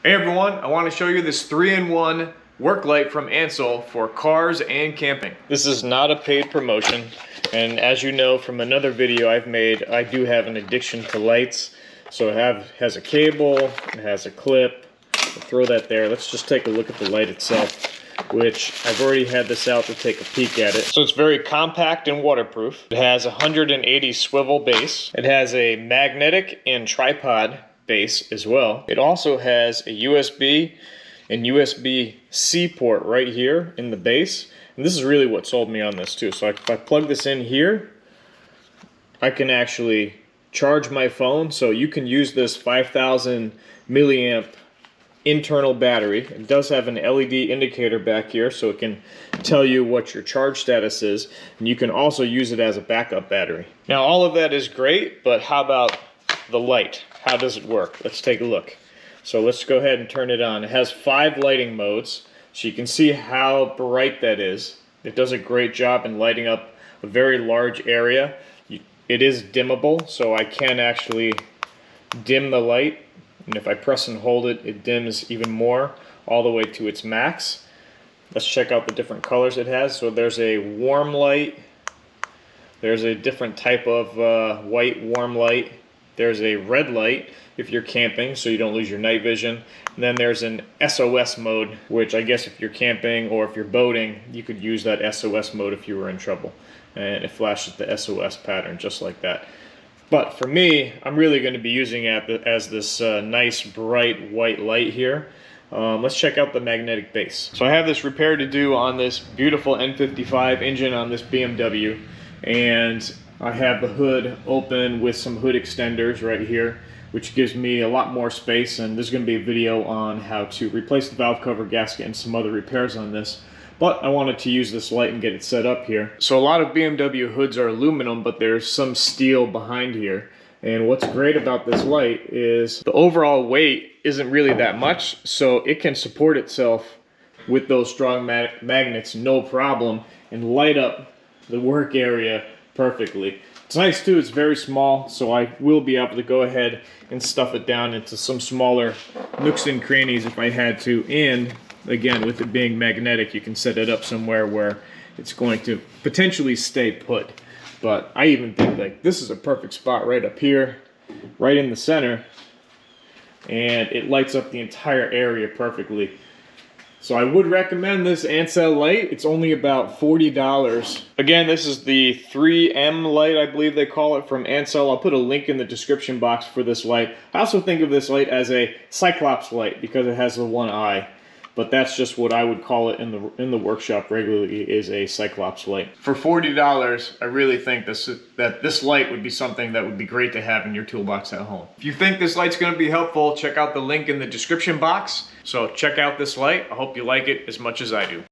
Hey everyone, I want to show you this 3-in-1 work light from Ancel for cars and camping. This is not a paid promotion, and as you know from another video I've made, I do have an addiction to lights. So it has a cable, it has a clip. I'll throw that there. Let's just take a look at the light itself, which I've already had this out to take a peek at it. So it's very compact and waterproof. It has a 180 swivel base. It has a magnetic and tripod base as well. It also has a USB and USB-C port right here in the base. And this is really what sold me on this too. So if I plug this in here, I can actually charge my phone. So you can use this 5,000 milliamp internal battery. It does have an LED indicator back here so it can tell you what your charge status is, and you can also use it as a backup battery. Now all of that is great, but how about the light? How does it work? Let's take a look. So let's go ahead and turn it on. It has 5 lighting modes, so you can see how bright that is. It does a great job in lighting up a very large area. It is dimmable, so I can actually dim the light. And if I press and hold it, it dims even more, all the way to its max. Let's check out the different colors it has. So there's a warm light. There's a different type of white warm light. There's a red light if you're camping, so you don't lose your night vision. And then there's an SOS mode, which I guess if you're camping or if you're boating, you could use that SOS mode if you were in trouble. And it flashes the SOS pattern just like that. But for me, I'm really going to be using it as this nice bright white light here. Let's check out the magnetic base. So I have this repair to do on this beautiful N55 engine on this BMW, and I have the hood open with some hood extenders right here, which gives me a lot more space, and there's going to be a video on how to replace the valve cover gasket and some other repairs on this. But I wanted to use this light and get it set up here. So a lot of BMW hoods are aluminum, but there's some steel behind here. And what's great about this light is the overall weight isn't really that much, so it can support itself with those strong magnets no problem and light up the work area perfectly. It's nice too, it's very small, so I will be able to go ahead and stuff it down into some smaller nooks and crannies if I had to. And again, with it being magnetic, you can set it up somewhere where it's going to potentially stay put. But I even think like this is a perfect spot right up here, right in the center, and it lights up the entire area perfectly. So I would recommend this Ancel light. It's only about $40. Again, this is the 3M light, I believe they call it, from Ancel. I'll put a link in the description box for this light. I also think of this light as a Cyclops light because it has the one eye. But that's just what I would call it in the workshop regularly, is a Cyclops light. For $40, I really think that this light would be something that would be great to have in your toolbox at home. If you think this light's going to be helpful, check out the link in the description box. So check out this light. I hope you like it as much as I do.